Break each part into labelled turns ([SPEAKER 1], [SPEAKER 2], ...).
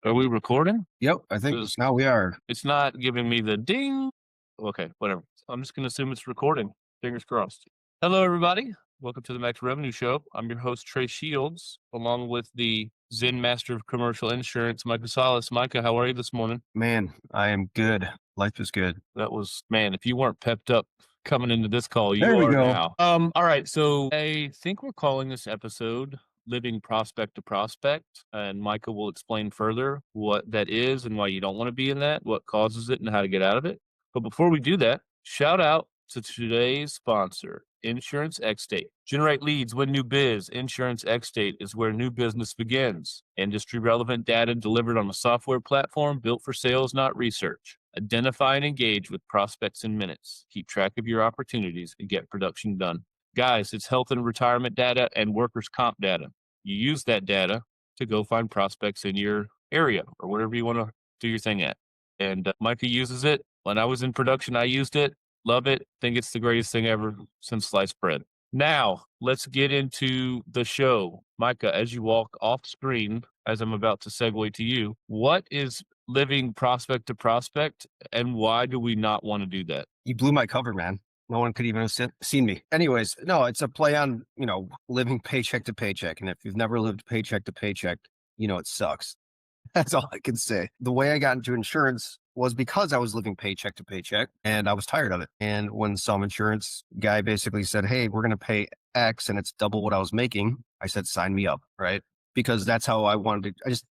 [SPEAKER 1] Are we recording?
[SPEAKER 2] Yep, I think
[SPEAKER 1] 'Cause
[SPEAKER 2] now we are.
[SPEAKER 1] it's not giving me the ding. Okay, whatever. I'm just gonna assume it's recording. Fingers crossed. Hello, everybody. Welcome to the Max Revenue Show. I'm your host, Trey Shields, along with the Zen Master of Commercial Insurance, Micah Salas. Micah, how are you this morning?
[SPEAKER 2] Man, I am good. Life is good.
[SPEAKER 1] That was, man, if you weren't pepped up coming into this call,
[SPEAKER 2] There
[SPEAKER 1] you
[SPEAKER 2] we
[SPEAKER 1] are
[SPEAKER 2] go.
[SPEAKER 1] now. All right. So I think we're calling this episode Living Prospect to Prospect. And Micah will explain further what that is and why you don't want to be in that, what causes it, and how to get out of it. But before we do that, shout out to today's sponsor, Insurance Xdate. Generate leads, win new biz. Insurance Xdate is where new business begins. Industry relevant data delivered on a software platform built for sales, not research. Identify and engage with prospects in minutes. Keep track of your opportunities and get production done. Guys, it's health and retirement data and workers' comp data. You use that data to go find prospects in your area or whatever you want to do your thing at. And Micah uses it. When I was in production, I used it. Love it. Think it's the greatest thing ever since sliced bread. Now, let's get into the show. Micah, as you walk off screen, as I'm about to segue to you, what is living prospect to prospect, and why do we not want to do that?
[SPEAKER 2] You blew my cover, man. No one could even have seen me. Anyways, no, it's a play on, living paycheck to paycheck. And if you've never lived paycheck to paycheck, it sucks. That's all I can say. The way I got into insurance was because I was living paycheck to paycheck and I was tired of it. And when some insurance guy basically said, "Hey, we're going to pay X and it's double what I was making," I said, "Sign me up." Right. Because that's how I just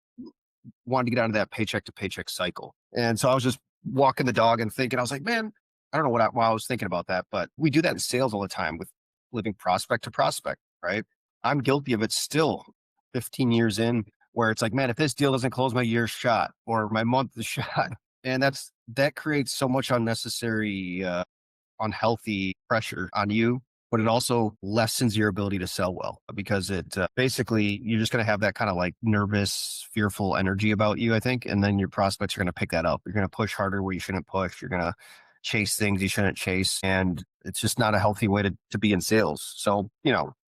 [SPEAKER 2] wanted to get out of that paycheck to paycheck cycle. And so I was just walking the dog and thinking, I was like, man, I don't know why I was thinking about that, but we do that in sales all the time with living prospect to prospect, right? I'm guilty of it still 15 years in, where it's like, man, if this deal doesn't close, my year's shot or my month is shot. And that creates so much unnecessary, unhealthy pressure on you, but it also lessens your ability to sell well because it basically you're just going to have that kind of like nervous, fearful energy about you, I think. And then your prospects are going to pick that up. You're going to push harder where you shouldn't push. You're going to chase things you shouldn't chase. And it's just not a healthy way to be in sales. So,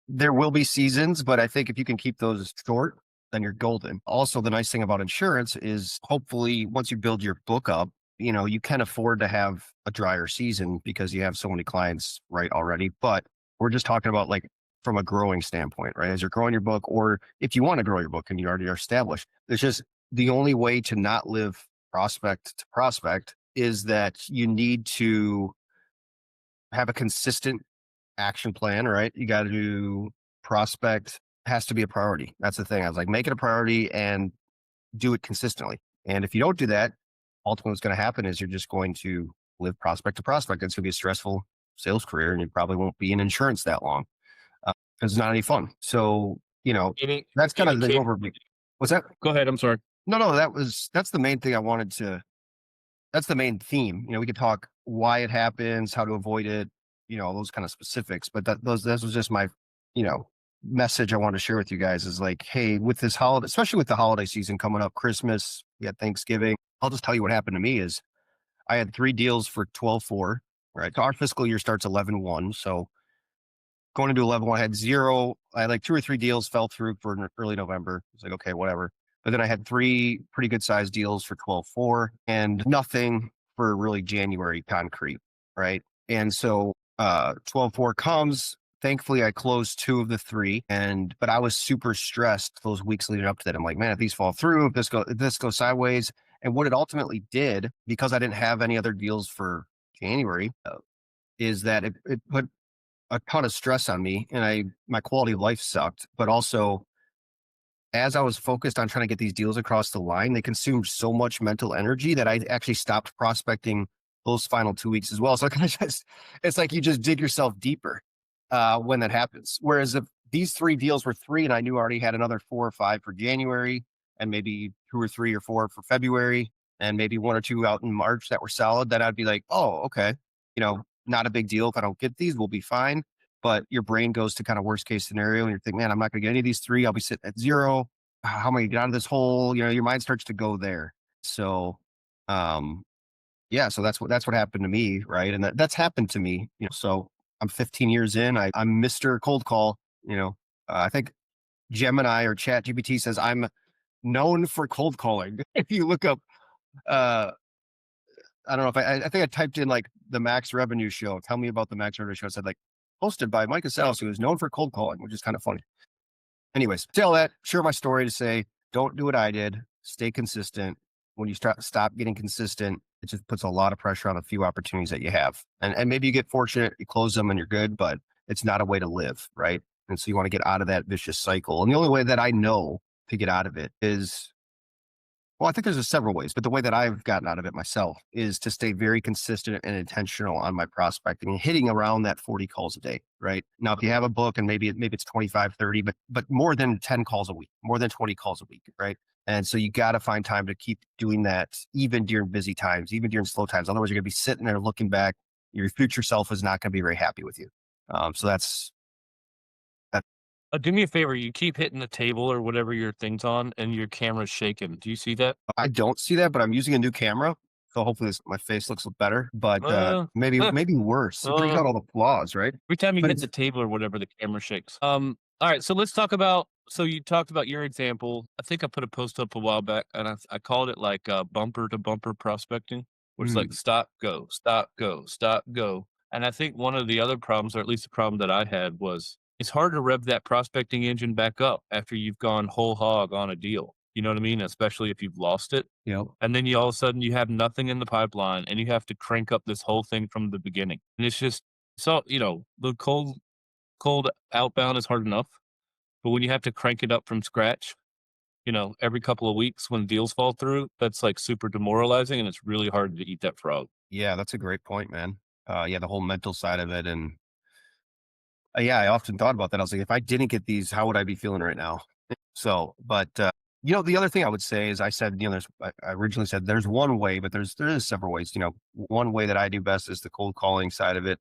[SPEAKER 2] there will be seasons, but I think if you can keep those short, then you're golden. Also, the nice thing about insurance is hopefully once you build your book up, you can afford to have a drier season because you have so many clients right already. But we're just talking about like from a growing standpoint, right? As you're growing your book, or if you want to grow your book and you already are established, it's just the only way to not live prospect to prospect is that you need to have a consistent action plan, right? You got to do prospect has to be a priority. That's the thing. I was like, make it a priority and do it consistently. And if you don't do that, ultimately what's going to happen is you're just going to live prospect to prospect. It's going to be a stressful sales career and you probably won't be in insurance that long because it's not any fun. So,
[SPEAKER 1] Any
[SPEAKER 2] that's kind
[SPEAKER 1] any
[SPEAKER 2] of the
[SPEAKER 1] case?
[SPEAKER 2] overview. What's that?
[SPEAKER 1] Go ahead. I'm sorry.
[SPEAKER 2] No, that's the main thing I wanted to, that's the main theme. We could talk why it happens, how to avoid it, those kind of specifics, but that was just my, you know, message I wanted to share with you guys is like, hey, with this holiday, especially with the holiday season coming up, Christmas, we had Thanksgiving. I'll just tell you what happened to me is I had 3 deals for 12/4, right? So our fiscal year starts 11/1. So going into 11/1, I had 0. I had like 2 or 3 deals fell through for early November. It's like, okay, whatever. But then I had 3 pretty good sized deals for 12/4 and nothing for really January concrete, right? And so 12/4 comes. Thankfully, I closed 2 of the 3, but I was super stressed those weeks leading up to that. I'm like, man, if these fall through, if this goes sideways, and what it ultimately did, because I didn't have any other deals for January, is that it put a ton of stress on me, and my quality of life sucked. But also, as I was focused on trying to get these deals across the line, they consumed so much mental energy that I actually stopped prospecting those final 2 weeks as well. So it's like you just dig yourself deeper when that happens. Whereas if these 3 deals were 3 and I knew I already had another 4 or 5 for January and maybe 2 or 3 or 4 for February and maybe 1 or 2 out in March that were solid, then I'd be like, oh, okay, not a big deal. If I don't get these, we'll be fine. But your brain goes to kind of worst case scenario and you're thinking, man, I'm not going to get any of these 3. I'll be sitting at 0. How am I going to get out of this hole? Your mind starts to go there. So, um, yeah, so that's what happened to me, right? And that's happened to me, so I'm 15 years in. I'm Mr. Cold Call, I think Gemini or Chat GPT says I'm known for cold calling. If you look up, uh, I don't know if I think I typed in like the Max Revenue Show. Tell me about the Max Revenue Show. It said like hosted by Micah, who is known for cold calling, which is kind of funny. Anyways, tell that, share my story to say, don't do what I did. Stay consistent. When you stop getting consistent, it just puts a lot of pressure on the few opportunities that you have. And maybe you get fortunate, you close them and you're good, but it's not a way to live, right? And so you want to get out of that vicious cycle. And the only way that I know to get out of it is, well, I think there's several ways, but the way that I've gotten out of it myself is to stay very consistent and intentional on my prospecting and hitting around that 40 calls a day, right? Now, if you have a book and maybe it's 25, 30, but more than 10 calls a week, more than 20 calls a week, right? And so you got to find time to keep doing that, even during busy times, even during slow times. Otherwise, you're going to be sitting there looking back. Your future self is not going to be very happy with you. So that.
[SPEAKER 1] Do me a favor, you keep hitting the table or whatever your thing's on, and your camera's shaking. Do you see that?
[SPEAKER 2] I don't see that, but I'm using a new camera. So hopefully my face looks better, but maybe worse. It brings
[SPEAKER 1] uh,
[SPEAKER 2] out all the flaws, right?
[SPEAKER 1] every time you
[SPEAKER 2] But
[SPEAKER 1] hit
[SPEAKER 2] it's
[SPEAKER 1] the table or whatever, the camera shakes. All right, so let's talk about. So you talked about your example. I think I put a post up a while back, and I called it like bumper to bumper prospecting, where it's like
[SPEAKER 2] mm,
[SPEAKER 1] stop, go, stop, go, stop, go. And I think one of the other problems, or at least the problem that I had, was it's hard to rev that prospecting engine back up after you've gone whole hog on a deal. You know what I mean? Especially if you've lost it.
[SPEAKER 2] you know,
[SPEAKER 1] And then you all of a sudden you have nothing in the pipeline and you have to crank up this whole thing from the beginning. And it's just so, the cold outbound is hard enough, but when you have to crank it up from scratch, every couple of weeks when deals fall through, that's like super demoralizing and it's really hard to eat that frog.
[SPEAKER 2] yeah, that's a great point, man. Yeah, the whole mental side of it, and yeah, I often thought about that. I was like, if I didn't get these, how would I be feeling right now? So, but the other thing I would say is, I said, I originally said there's one way, but there is several ways. One way that I do best is the cold calling side of it,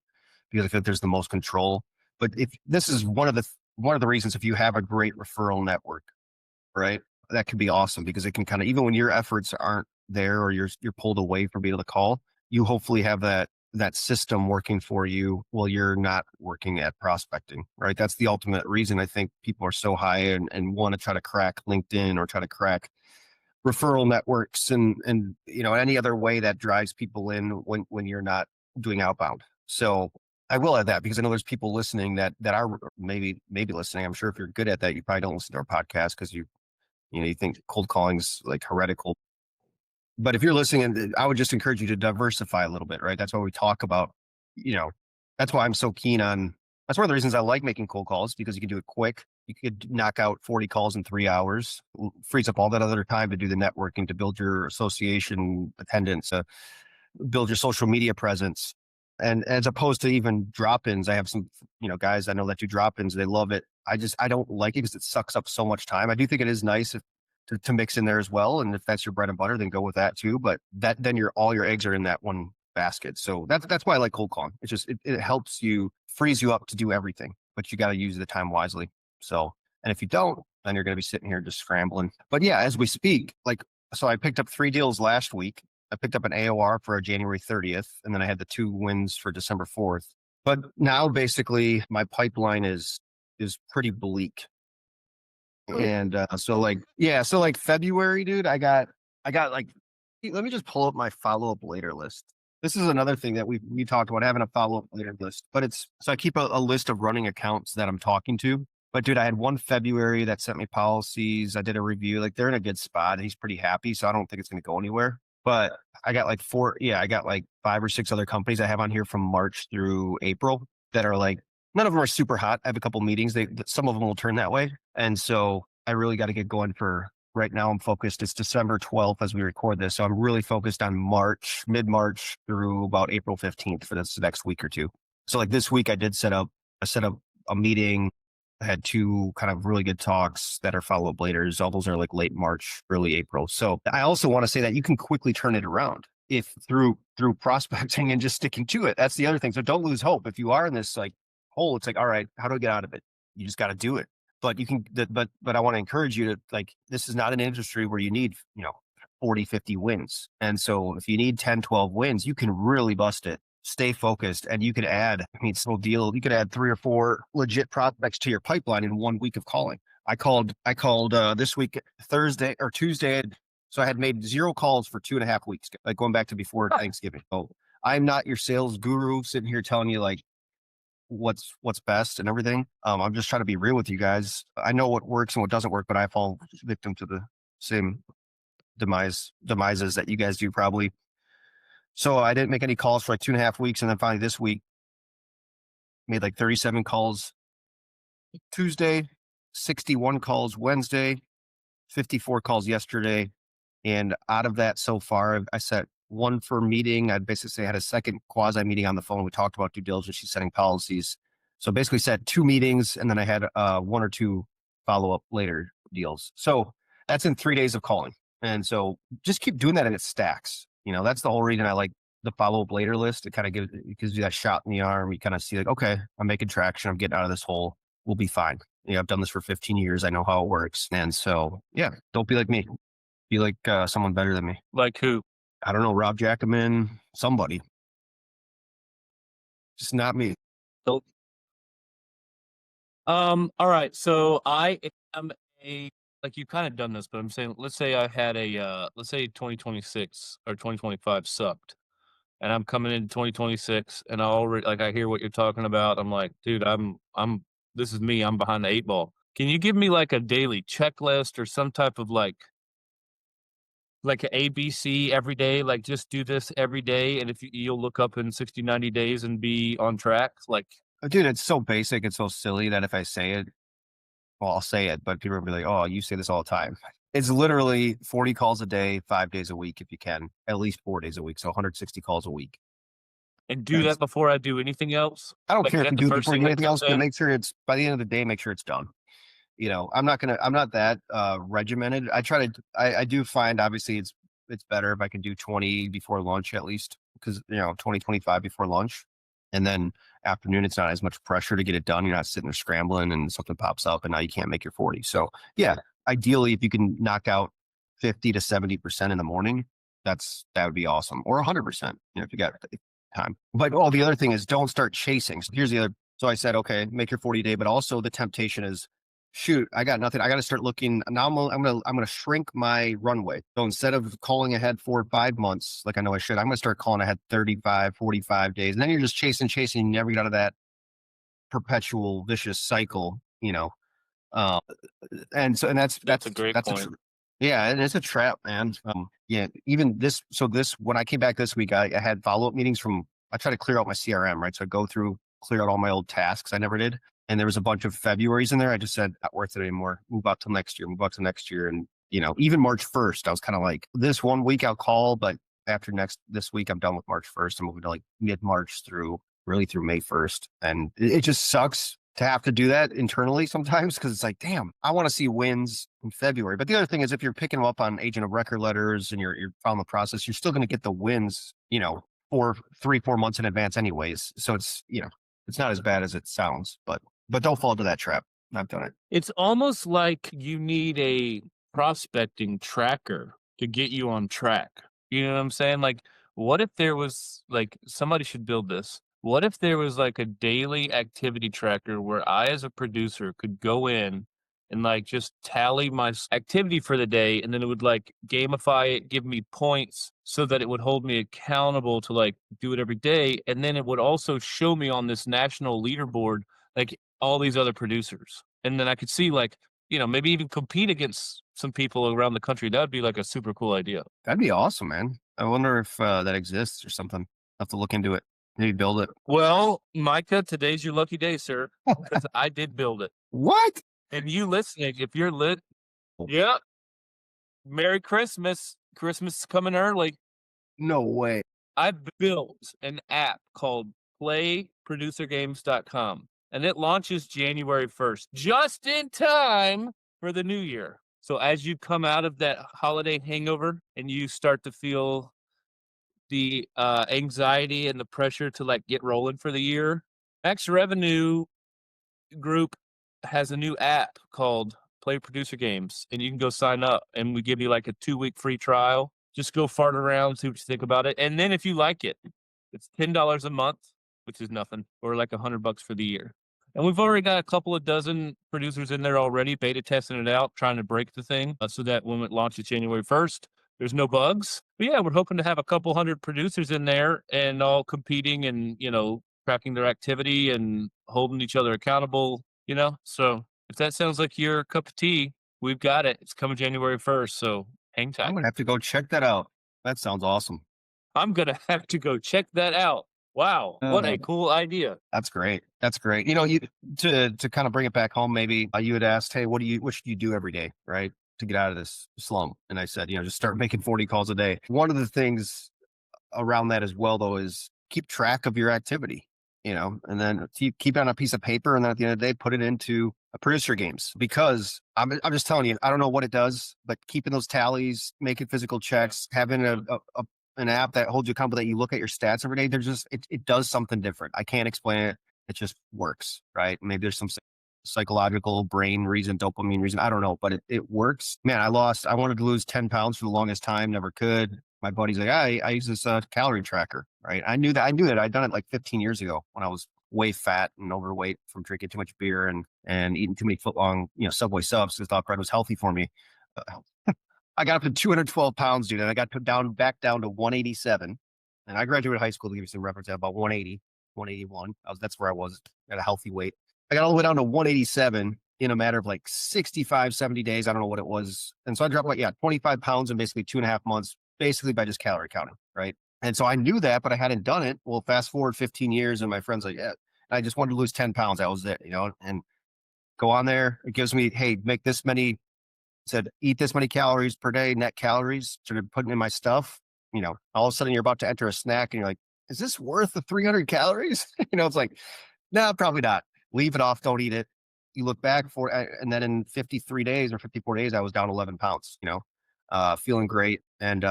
[SPEAKER 2] because I feel like there's the most control. But if this is one of the reasons, if you have a great referral network, right? That could be awesome, because it can kind of, even when your efforts aren't there, or you're pulled away from being able to call, you hopefully have that system working for you while you're not working at prospecting, right? That's the ultimate reason I think people are so high and want to try to crack LinkedIn or try to crack referral networks, and any other way that drives people in when you're not doing outbound. So I will add that, because I know there's people listening that are maybe listening. I'm sure if you're good at that, you probably don't listen to our podcast because you think cold calling's like heretical. But if you're listening, and I would just encourage you to diversify a little bit, right? That's why we talk about, you know, that's why I'm so keen on. That's one of the reasons I like making cold calls, because you can do it quick. You could knock out 40 calls in 3 hours, frees up all that other time to do the networking, to build your association attendance, build your social media presence. And as opposed to even drop-ins, I have some, guys I know that do drop-ins. They love it. I don't like it because it sucks up so much time. I do think it is nice to mix in there as well. And if that's your bread and butter, then go with that too. But then all your eggs are in that one basket. So that's why I like cold calling. It's just, it helps you, frees you up to do everything, but you got to use the time wisely. So, and if you don't, then you're going to be sitting here just scrambling. But yeah, as we speak, so I picked up 3 deals last week. I picked up an AOR for January 30th, and then I had the 2 wins for December 4th. But now basically my pipeline is pretty bleak. And so like February, dude, I got like, let me just pull up my follow up later list. This is another thing that we talked about, having a follow up later list. But so I keep a list of running accounts that I'm talking to. But dude, I had one February that sent me policies. I did a review. Like, they're in a good spot. He's pretty happy, so I don't think it's going to go anywhere. But I got like I got like 5 or 6 other companies I have on here from March through April that are like, none of them are super hot. I have a couple meetings. Some of them will turn that way. And so I really got to get going for right now. I'm focused. It's December 12th as we record this. So I'm really focused on mid-March through about April 15th for this next week or two. So like this week I set up a meeting. I had 2 kind of really good talks that are follow-up laters. All those are like late March, early April. So I also want to say that you can quickly turn it around if through prospecting and just sticking to it. That's the other thing. So don't lose hope. If you are in this like hole, it's like, all right, how do I get out of it? You just got to do it. But you can, but I want to encourage you to, like, this is not an industry where you need, 40, 50 wins. And so if you need 10, 12 wins, you can really bust it. Stay focused, and you could add, it's no deal. You could add 3 or 4 legit prospects to your pipeline in 1 week of calling. I called this week Thursday or Tuesday. So I had made 0 calls for 2.5 weeks, like going back to before Thanksgiving. So I'm not your sales guru sitting here telling you like what's best and everything. I'm just trying to be real with you guys. I know what works and what doesn't work, but I fall victim to the same demises that you guys do probably. So I didn't make any calls for like 2.5 weeks, and then finally this week made like 37 calls Tuesday, 61 calls Wednesday, 54 calls yesterday. And out of that so far, I set one for meeting. I'd basically say I had a second quasi meeting on the phone. We talked about due diligence. She's setting policies. So basically set 2 meetings, and then I had 1 or 2 follow-up later deals. So that's in 3 days of calling. And so just keep doing that, and it stacks. That's the whole reason I like the follow-up later list. It kind of gives you that shot in the arm. You kind of see like, okay, I'm making traction. I'm getting out of this hole. We'll be fine. I've done this for 15 years. I know how it works. And so, yeah, don't be like me. Be like someone better than me.
[SPEAKER 1] Like who?
[SPEAKER 2] I don't know, Rob Jackman, somebody. Just not me.
[SPEAKER 1] So, all right. So I am like you kind of done this, but I'm saying, let's say I had let's say 2026 or 2025 sucked, and I'm coming into 2026, and I already like I hear what you're talking about. I'm like, dude, this is me. I'm behind the 8 ball. Can you give me like a daily checklist or some type of like a ABC every day, like just do this every day, and if you'll look up in 60, 90 days and be on track? Like,
[SPEAKER 2] Dude, it's so basic. It's so silly that if I say it, well, I'll say it, but people will be like, oh, you say this all the time. It's literally 40 calls a day, 5 days a week, if you can, at least 4 days a week. So 160 calls a week.
[SPEAKER 1] and do that before I do anything else?
[SPEAKER 2] I don't
[SPEAKER 1] Like,
[SPEAKER 2] care
[SPEAKER 1] is
[SPEAKER 2] if
[SPEAKER 1] that
[SPEAKER 2] you
[SPEAKER 1] the
[SPEAKER 2] do it
[SPEAKER 1] first
[SPEAKER 2] before you
[SPEAKER 1] thing
[SPEAKER 2] do
[SPEAKER 1] that
[SPEAKER 2] anything else,
[SPEAKER 1] comes
[SPEAKER 2] but
[SPEAKER 1] in?
[SPEAKER 2] make sure by the end of the day, make sure it's done. I'm not that regimented. I do find obviously it's better if I can do 20 before lunch at least, because 20-25 before lunch, and then afternoon it's not as much pressure to get it done. You're not sitting there scrambling and something pops up and now you can't make your 40. So yeah, ideally if you can knock out 50 to 70% in the morning, that would be awesome, or 100%, if you got time. But the other thing is, don't start chasing. So here's the other. So I said, okay, make your 40 day, but also the temptation is, shoot, I got nothing. I got to start looking now. I'm gonna shrink my runway. So instead of calling ahead 4 or 5 months, like I know I should, I'm gonna start calling ahead 35, 45 days. And then you're just chasing, and you never get out of that perpetual vicious cycle, uh, and
[SPEAKER 1] That's a great
[SPEAKER 2] that's a
[SPEAKER 1] point.
[SPEAKER 2] yeah, and it's a trap, man. Yeah, even this when I came back this week, I had follow up meetings from. I try to clear out my CRM, right? So I go through, clear out all my old tasks I never did, and there was a bunch of Februarys in there. I just said, not worth it anymore. Move out till next year. Move out to next year, and even March 1st, I was kind of like, this one week I'll call, but after this week I'm done with March 1st. I'm moving to like mid March through May 1st, and it just sucks to have to do that internally sometimes, because it's like, damn, I want to see wins in February. But the other thing is, if you're picking them up on agent of record letters and you're following the process, you're still going to get the wins, 4 months in advance anyways. So it's not as bad as it sounds, but don't fall into that trap. I've done it.
[SPEAKER 1] It's almost like you need a prospecting tracker to get you on track. You know what I'm saying? Like, what if there was like somebody should build this? What if there was like a daily activity tracker where I, as a producer, could go in and like just tally my activity for the day, and then it would like gamify it, give me points so that it would hold me accountable to like do it every day. And then it would also show me on this national leaderboard like all these other producers. And then I could see like, maybe even compete against some people around the country. That would be like a super cool idea.
[SPEAKER 2] That'd be awesome, man. I wonder if that exists or something. I'll have to look into it. Maybe build it.
[SPEAKER 1] Well, Micah, today's your lucky day, sir, because I did build it.
[SPEAKER 2] What?
[SPEAKER 1] And you listening, if you're lit, yeah, Merry Christmas. Christmas is coming early.
[SPEAKER 2] No way.
[SPEAKER 1] I built an app called playproducergames.com, and it launches January 1st, just in time for the new year. So as you come out of that holiday hangover and you start to feel the anxiety and the pressure to like get rolling for the year, Max Revenue Group has a new app called Play Producer Games, and you can go sign up, and we give you like a 2-week free trial. Just go fart around, see what you think about it, and then if you like it, it's $10 a month, which is nothing, or like $100 for the year. And we've already got a couple of dozen producers in there already, beta testing it out, trying to break the thing so that when it launches January 1st, there's no bugs. But yeah, we're hoping to have a couple hundred producers in there and all competing and, tracking their activity and holding each other accountable. So if that sounds like your cup of tea, we've got it. It's coming January 1st. So hang
[SPEAKER 2] I'm
[SPEAKER 1] tight.
[SPEAKER 2] gonna have to go check that out. That sounds awesome.
[SPEAKER 1] I'm going to have to go check that out. Wow. What
[SPEAKER 2] Uh,
[SPEAKER 1] a cool idea.
[SPEAKER 2] that's great. That's great. You to kind of bring it back home. Maybe you had asked, "Hey, what should you do every day, right, to get out of this slump?" And I said, just start making 40 calls a day. One of the things around that as well, though, is keep track of your activity, and then keep it on a piece of paper. And then at the end of the day, put it into a producer games, because I'm just telling you, I don't know what it does, but keeping those tallies, making physical checks, having an app that holds you accountable, that you look at your stats every day, it does something different. I can't explain it. It just works, right? Maybe there's some psychological brain reason, dopamine reason. I don't know, but it works. Man, I wanted to lose 10 pounds for the longest time, never could. My buddy's like, I use this calorie tracker, right? I knew that I'd done it like 15 years ago when I was way fat and overweight from drinking too much beer and eating too many foot long, Subway subs, because I thought bread was healthy for me. I got up to 212 pounds, dude, and I got put back down to 187. And I graduated high school, to give you some reference, at about 180, 181. That's where I was at a healthy weight. I got all the way down to 187 in a matter of like 65, 70 days. I don't know what it was. And so I dropped 25 pounds in basically 2.5 months, basically by just calorie counting, right? And so I knew that, but I hadn't done it. Well, fast forward 15 years, and my friend's like, yeah, I just wanted to lose 10 pounds. That was it, and go on there. It gives me, hey, make this many, said, eat this many calories per day, net calories, started putting in my stuff. All of a sudden you're about to enter a snack and you're like, is this worth the 300 calories? It's like, no, probably not. Leave it off. Don't eat it. You look back and then in 53 days or 54 days, I was down 11 pounds, feeling great. And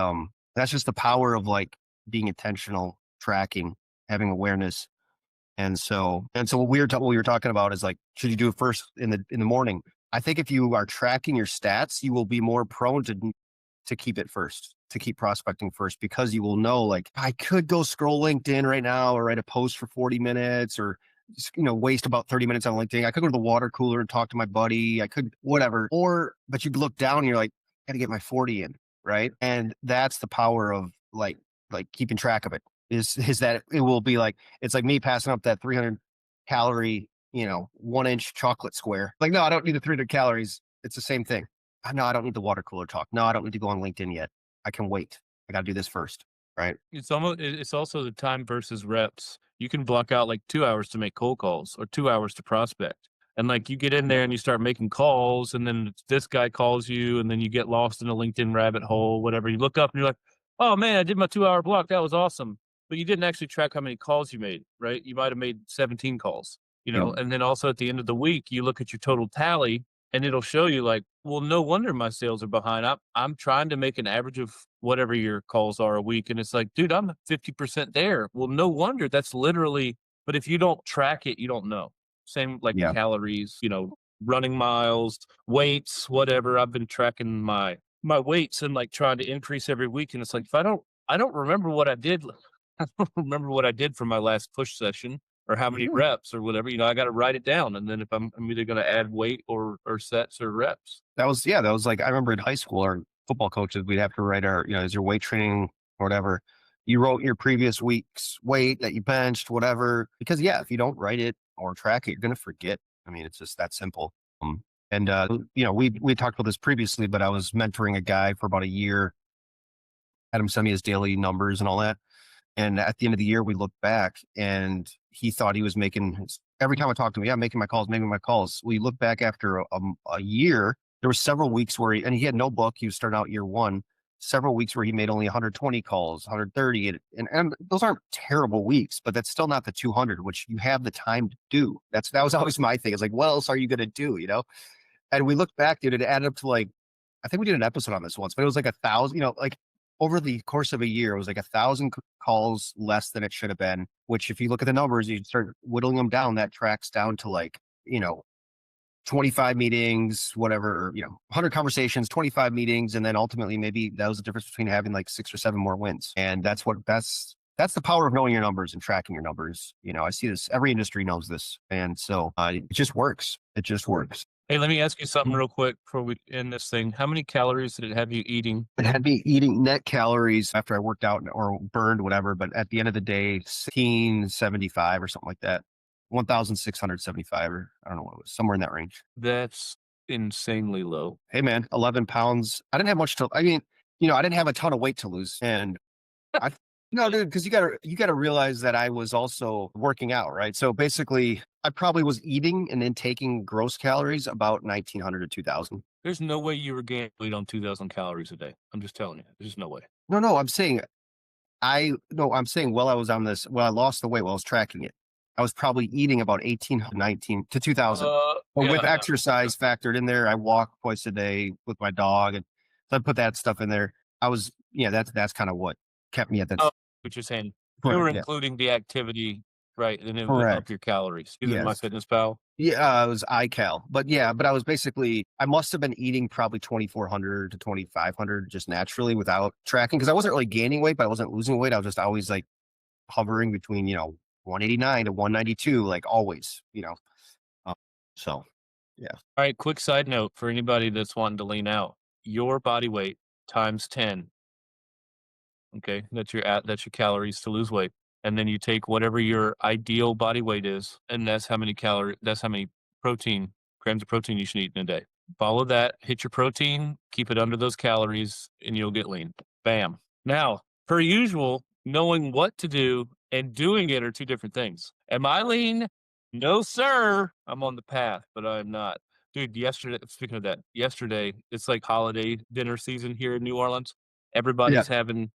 [SPEAKER 2] that's just the power of like being intentional, tracking, having awareness. And so what we were talking about is like, should you do it first in the morning? I think if you are tracking your stats, you will be more prone to keep it first, to keep prospecting first, because you will know, like, I could go scroll LinkedIn right now or write a post for 40 minutes, or waste about 30 minutes on LinkedIn. I could go to the water cooler and talk to my buddy. I could whatever. But you look down and you're like, I gotta get my 40 in, right? And that's the power of like keeping track of it. Is that it will be like, it's like me passing up that 300 calorie 1-inch chocolate square. Like, no, I don't need the 300 calories. It's the same thing. No, I don't need the water cooler talk. No, I don't need to go on LinkedIn yet. I can wait. I got to do this first. Right.
[SPEAKER 1] It's also the time versus reps. You can block out like 2 hours to make cold calls or 2 hours to prospect. And like you get in there and you start making calls, and then this guy calls you, and then you get lost in a LinkedIn rabbit hole, whatever. You look up and you're like, oh man, I did my 2 hour block. That was awesome. But you didn't actually track how many calls you made, right? You might have made 17 calls,
[SPEAKER 2] Yep.
[SPEAKER 1] and then also at the end of the week, you look at your total tally and it'll show you like, well, no wonder my sales are behind. I'm trying to make an average of whatever your calls are a week. And it's like, dude, I'm 50% there. Well, no wonder. That's literally, but if you don't track it, you don't know. Same like
[SPEAKER 2] Yeah.
[SPEAKER 1] calories, running miles, weights, whatever. I've been tracking my weights and like trying to increase every week. And it's like, if I don't remember what I did. I don't remember what I did for my last push session or how many
[SPEAKER 2] Yeah.
[SPEAKER 1] reps or whatever. I got to write it down. And then if I'm either going to add weight or sets or reps.
[SPEAKER 2] That was like, I remember in high school, our football coaches, we'd have to write is your weight training or whatever. You wrote your previous week's weight that you benched, whatever. Because if you don't write it or track it, you're going to forget. I mean, it's just that simple. And we talked about this previously, but I was mentoring a guy for about a year, had him send me his daily numbers and all that. And at the end of the year, we looked back and he thought he was every time I talked to him, I'm making my calls, making my calls. We looked back after a year, there were several weeks where he had no book. He was starting out year one, several weeks where he made only 120 calls, 130. And those aren't terrible weeks, but that's still not the 200, which you have the time to do. That was always my thing. It's like, what else are you going to do? And we looked back, dude, it added up to like, I think we did an episode on this once, but it was like 1,000, like over the course of a year, it was like 1,000 calls less than it should have been, which if you look at the numbers, you start whittling them down, that tracks down to like, 25 meetings, whatever, 100 conversations, 25 meetings. And then ultimately, maybe that was the difference between having like 6 or 7 more wins. And that's That's the power of knowing your numbers and tracking your numbers. I see this, every industry knows this. And so it just works. It just works.
[SPEAKER 1] Hey, let me ask you something real quick before we end this thing. How many calories did it have you eating?
[SPEAKER 2] It had me eating net calories after I worked out or burned, whatever. But at the end of the day, 1675 or something like that. 1,675, or I don't know what it was, somewhere in that range.
[SPEAKER 1] That's insanely low.
[SPEAKER 2] Hey man, 11 pounds. I didn't have much to, I mean, I didn't have a ton of weight to lose. And I, no, dude, because you gotta realize that I was also working out, right? So basically, I probably was eating and then taking gross calories about 1,900 to 2,000.
[SPEAKER 1] There's no way you were gaining weight on 2,000 calories a day. I'm just telling you. There's just no way.
[SPEAKER 2] No, no, I'm saying while I was on this, I lost the weight while I was tracking it. I was probably eating about 1,800, 19 to 2,000. But with
[SPEAKER 1] Yeah, no.
[SPEAKER 2] exercise factored in there, I walk twice a day with my dog, and so I put that stuff in there. Yeah, that's kind of what kept me at that.
[SPEAKER 1] Oh, what you're saying. You were
[SPEAKER 2] Correct. Yeah.
[SPEAKER 1] including the activity, right? And it would up
[SPEAKER 2] Correct.
[SPEAKER 1] your calories. Using
[SPEAKER 2] Yes.
[SPEAKER 1] MyFitnessPal.
[SPEAKER 2] Yeah, it was iCal. But yeah, but I must have been eating probably 2,400 to 2,500 just naturally without tracking, because I wasn't really gaining weight, but I wasn't losing weight. I was just always like hovering between, 189 to 192, like always. Um, so yeah.
[SPEAKER 1] All right, quick side note for anybody that's wanting to lean out. Your body weight times 10. Okay, that's your calories to lose weight. And then you take whatever your ideal body weight is, and that's how many protein grams of protein you should eat in a day. Follow that, hit your protein, keep it under those calories, and you'll get lean. Bam. Now, per usual, knowing what to do and doing it are two different things. Am I lean? No, sir. I'm on the path, but I'm not. Dude, speaking of that, yesterday, it's like holiday dinner season here in New Orleans.
[SPEAKER 2] Yeah.
[SPEAKER 1] Everybody's having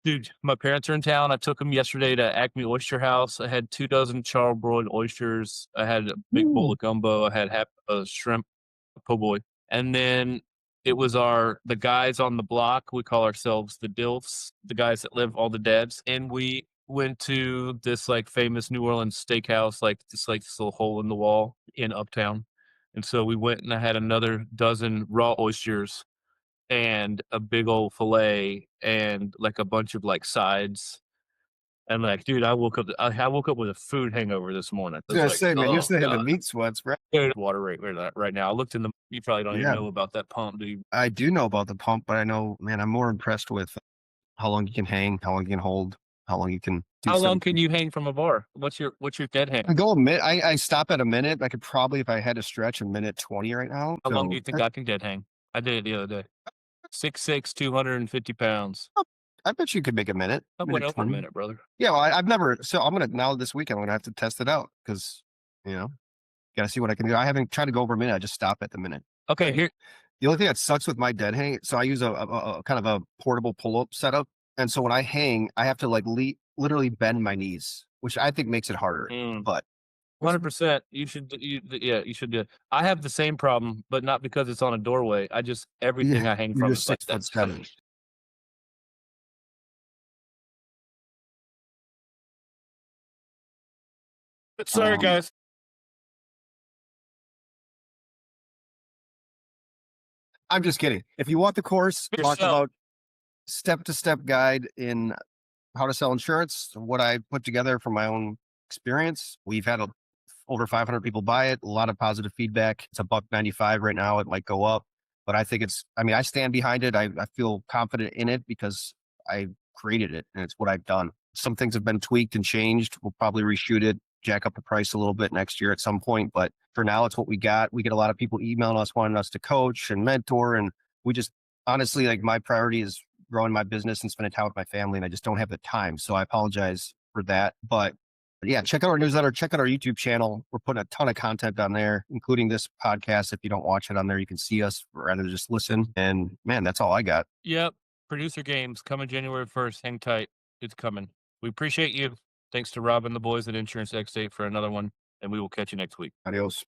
[SPEAKER 1] dude, my parents are in town. I took them yesterday to Acme Oyster House. I had 2 dozen charbroiled oysters. I had a big bowl
[SPEAKER 2] Ooh.
[SPEAKER 1] of gumbo. I had half a shrimp po' boy. And then it was the guys on the block. We call ourselves the DILFs, the guys that live all the dads. And we went to this like famous New Orleans steakhouse, like this little hole in the wall in Uptown. And so we went and I had another dozen raw oysters and a big old fillet and like a bunch of like sides. And like, dude, I woke up with a food hangover this morning.
[SPEAKER 2] I
[SPEAKER 1] It
[SPEAKER 2] was
[SPEAKER 1] was
[SPEAKER 2] gonna
[SPEAKER 1] like,
[SPEAKER 2] say, man, you're
[SPEAKER 1] oh
[SPEAKER 2] saying the
[SPEAKER 1] god,
[SPEAKER 2] meat sweats, right?
[SPEAKER 1] dude, water right now. I looked in the. You probably don't even
[SPEAKER 2] Yeah.
[SPEAKER 1] know about that pump, do you?
[SPEAKER 2] I do know about the pump, but I know, man, I'm more impressed with how long you can hang, how long you can hold, how long you can do
[SPEAKER 1] How long
[SPEAKER 2] certain
[SPEAKER 1] can
[SPEAKER 2] things.
[SPEAKER 1] you hang from a bar? What's your dead
[SPEAKER 2] I
[SPEAKER 1] hang?
[SPEAKER 2] go a minute. I stop at a minute. I could probably, if I had to stretch, a minute 20 right now.
[SPEAKER 1] How long do
[SPEAKER 2] So
[SPEAKER 1] you think I can dead hang? I did it the other day. 6'6", 250 pounds.
[SPEAKER 2] I bet you could make a minute,
[SPEAKER 1] I went
[SPEAKER 2] minute
[SPEAKER 1] over a
[SPEAKER 2] 20.
[SPEAKER 1] minute, brother.
[SPEAKER 2] Yeah, well, I've never. So I'm gonna now this week. I'm gonna have to test it out because you know, gotta see what I can do. I haven't tried to go over a minute. I just stop at the minute.
[SPEAKER 1] Okay,
[SPEAKER 2] Right.
[SPEAKER 1] here.
[SPEAKER 2] The only thing that sucks with my dead hang, so I use a kind of a portable pull up setup, and so when I hang, I have to like literally bend my knees, which I think makes it harder.
[SPEAKER 1] Mm.
[SPEAKER 2] But
[SPEAKER 1] 100%. You should do it. I have the same problem, but not because it's on a doorway. Everything
[SPEAKER 2] yeah,
[SPEAKER 1] I hang
[SPEAKER 2] you're
[SPEAKER 1] from
[SPEAKER 2] just
[SPEAKER 1] is like
[SPEAKER 2] six
[SPEAKER 1] that.
[SPEAKER 2] foot seven.
[SPEAKER 1] But sorry,
[SPEAKER 2] Um,
[SPEAKER 1] guys.
[SPEAKER 2] I'm just kidding. If you want the course, talks
[SPEAKER 1] Yourself.
[SPEAKER 2] about step to step guide in how to sell insurance, what I put together from my own experience. We've had over 500 people buy it, a lot of positive feedback. It's a buck 95 right now. It might go up, but I mean, I stand behind it. I feel confident in it because I created it and it's what I've done. Some things have been tweaked and changed. We'll probably reshoot it, jack up the price a little bit next year at some point. But for now, it's what we got. We get a lot of people emailing us, wanting us to coach and mentor. And we just honestly, like, my priority is growing my business and spending time with my family. And I just don't have the time. So I apologize for that. But yeah, check out our newsletter, check out our YouTube channel. We're putting a ton of content on there, including this podcast. If you don't watch it on there, you can see us rather than just listen. And man, that's all I got.
[SPEAKER 1] Yep. Producer games coming January 1st. Hang tight. It's coming. We appreciate you. Thanks to Rob and the boys at Insurance Xdate for another one, and we will catch you next week.
[SPEAKER 2] Adios.